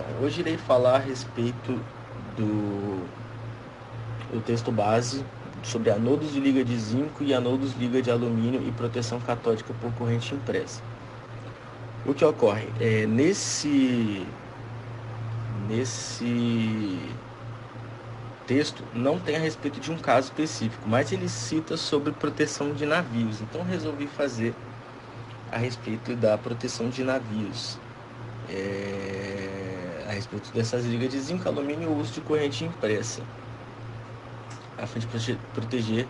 Então, hoje irei falar a respeito do texto base sobre anodos de liga de zinco e anodos de liga de alumínio e proteção catódica por corrente impressa. O que ocorre? Nesse texto não tem a respeito de um caso específico, mas ele cita sobre proteção de navios. Então resolvi fazer a respeito da proteção de navios. A respeito dessas ligas de zinco, alumínio e o uso de corrente impressa, a fim de proteger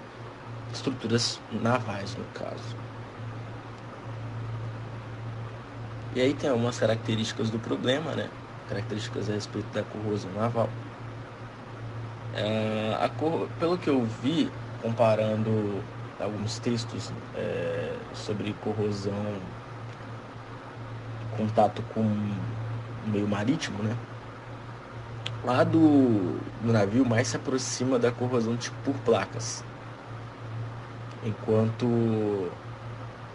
estruturas navais, no caso. E aí tem algumas características do problema, né? Características a respeito da corrosão naval. Pelo que eu vi, comparando alguns textos sobre corrosão, contato com o meio marítimo, né? Lá do navio mais se aproxima da corrosão tipo por placas, enquanto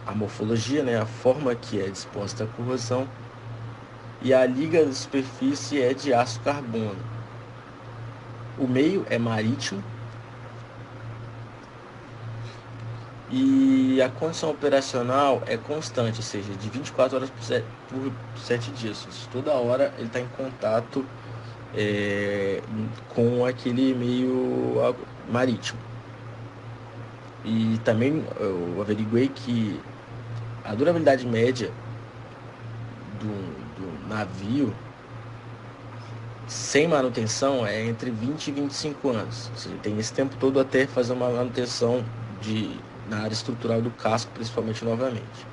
a morfologia, né, a forma que é disposta a corrosão, e a liga da superfície é de aço carbono. O meio é marítimo e a condição operacional é constante, ou seja, de 24 horas por 7 dias. Toda hora ele está em contato com aquele meio marítimo. E também eu averiguei que a durabilidade média do navio sem manutenção é entre 20 e 25 anos. Ou seja, tem esse tempo todo até fazer uma manutenção na área estrutural do casco, principalmente novamente.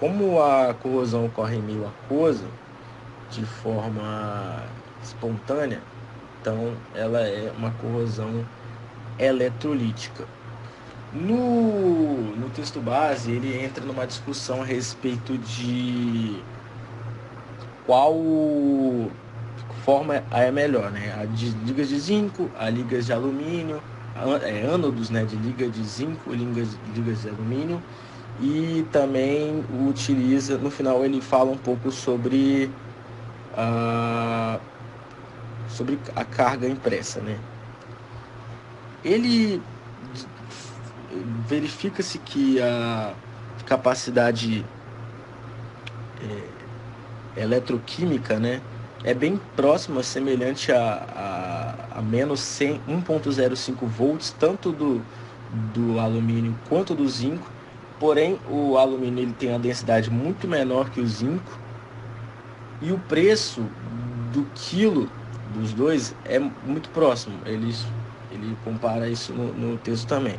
Como a corrosão ocorre em meio aquoso, de forma espontânea, então ela é uma corrosão eletrolítica. No texto base, ele entra numa discussão a respeito de qual forma é melhor, né? A de ligas de zinco, a ligas de alumínio, ânodos, né, de liga de zinco, ligas de alumínio, e também utiliza, no final ele fala um pouco sobre a carga impressa, né? Ele verifica-se que a capacidade eletroquímica, né, é bem próxima, semelhante a menos 1.05 volts, tanto do alumínio quanto do zinco. Porém, o alumínio ele tem uma densidade muito menor que o zinco, e o preço do quilo dos dois é muito próximo. Ele compara isso no texto também.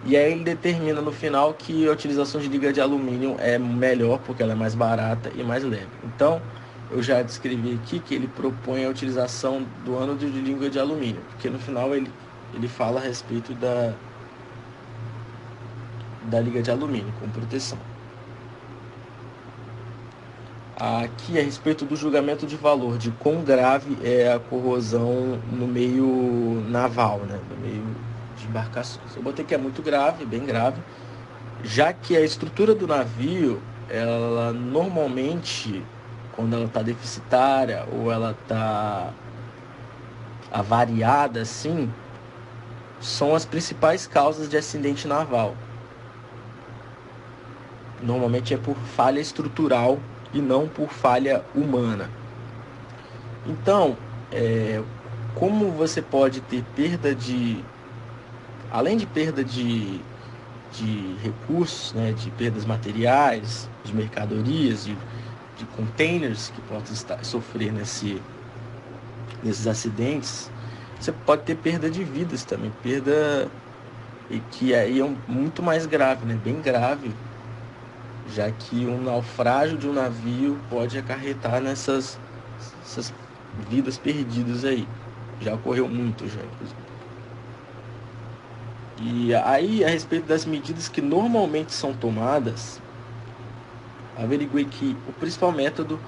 E aí ele determina no final que a utilização de liga de alumínio é melhor, porque ela é mais barata e mais leve. Então, eu já descrevi aqui que ele propõe a utilização do ânodo de liga de alumínio, porque no final ele fala a respeito da liga de alumínio com proteção. Aqui a respeito do julgamento de valor, de quão grave é a corrosão no meio naval, né, no meio de embarcações. Eu botei que é muito grave, bem grave, já que a estrutura do navio, ela normalmente, quando ela está deficitária ou ela está avariada assim, são as principais causas de acidente naval. Normalmente é por falha estrutural e não por falha humana. Então, como você pode ter além de perda de recursos, né, de perdas materiais, de mercadorias, de containers que podem sofrer nesses acidentes, você pode ter perda de vidas também, e que aí é muito mais grave, né, bem grave, já que um naufrágio de um navio pode acarretar essas vidas perdidas aí. Já ocorreu muito, já, inclusive. E aí, a respeito das medidas que normalmente são tomadas, averiguei que o principal método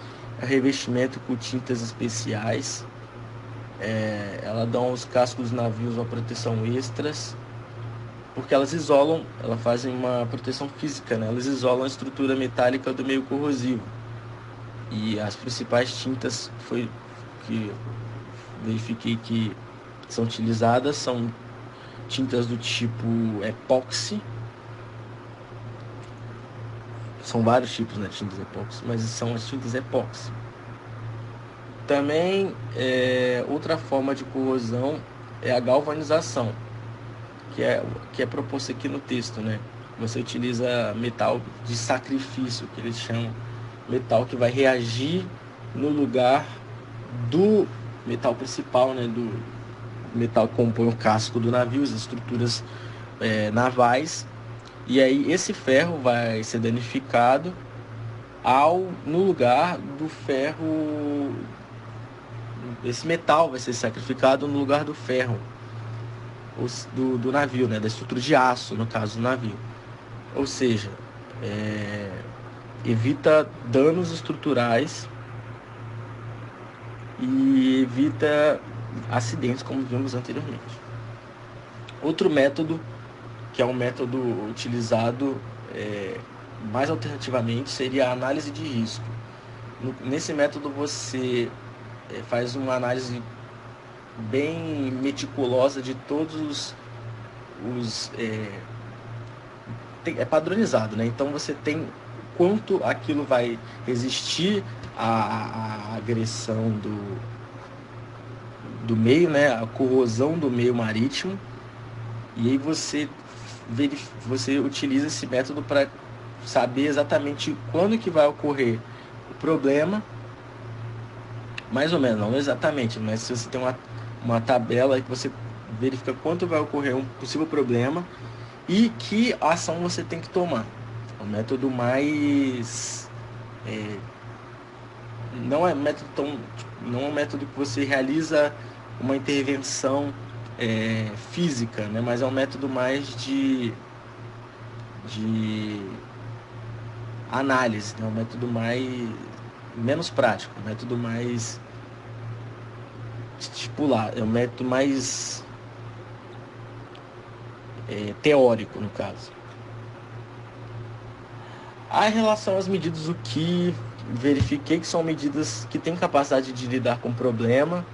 é revestimento com tintas especiais. Ela dá aos cascos dos navios uma proteção extras, porque elas fazem uma proteção física, né? Elas isolam a estrutura metálica do meio corrosivo. E as principais tintas foi que verifiquei que são utilizadas são tintas do tipo epóxi. São vários tipos, né, de tintas epóxi, mas são as tintas epóxi. Também outra forma de corrosão é a galvanização, que é proposto aqui no texto, né? Você utiliza metal de sacrifício, que eles chamam, metal que vai reagir no lugar do metal principal, né? Do metal que compõe o casco do navio, as estruturas navais. E aí esse ferro vai ser danificado no lugar do ferro. Esse metal vai ser sacrificado no lugar do ferro do navio, né? Da estrutura de aço, no caso do navio. Ou seja, evita danos estruturais e evita acidentes, como vimos anteriormente. Outro método, que é um método utilizado mais alternativamente, seria a análise de risco. Nesse método você faz uma análise bem meticulosa de todos é padronizado, né? Então você tem quanto aquilo vai resistir à agressão do meio, né? A corrosão do meio marítimo. E aí você utiliza esse método para saber exatamente quando que vai ocorrer o problema, mais ou menos, não exatamente, mas se você tem uma tabela que você verifica quando vai ocorrer um possível problema e que ação você tem que tomar. É um método mais não é um método que você realiza uma intervenção física, né? Mas é um método mais de análise, né? Um método menos prático, um método mais estipulado, é um método mais teórico, no caso. Em relação às medidas, o que verifiquei que são medidas que têm capacidade de lidar com o problema,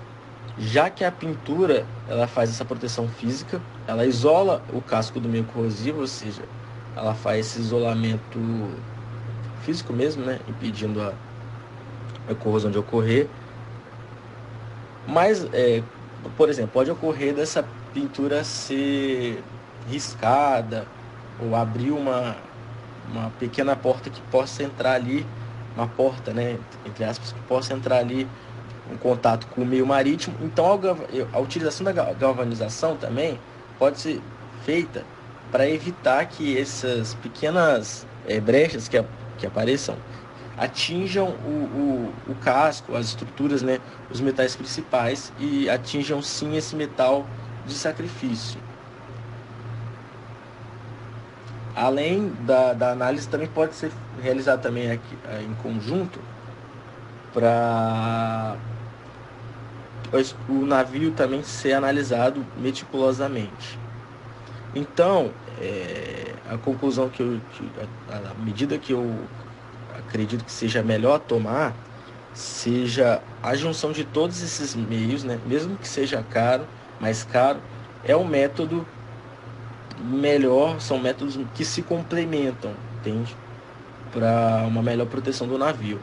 já que a pintura ela faz essa proteção física, ela isola o casco do meio corrosivo, ou seja, ela faz esse isolamento físico mesmo, né, impedindo a corrosão de ocorrer. Mas, por exemplo, pode ocorrer dessa pintura ser riscada ou abrir uma pequena porta que possa entrar ali, uma porta, né, entre aspas, que possa entrar ali em contato com o meio marítimo. Então a utilização da galvanização também pode ser feita para evitar que essas pequenas brechas que apareçam atinjam o casco, as estruturas, né, os metais principais, e atinjam sim esse metal de sacrifício. Além da análise, também pode ser realizada também aqui, em conjunto para o navio também ser analisado meticulosamente. Então, a conclusão a medida que eu acredito que seja melhor tomar, seja a junção de todos esses meios, né? Mesmo que seja mais caro, é um método melhor, são métodos que se complementam, entende? Para uma melhor proteção do navio.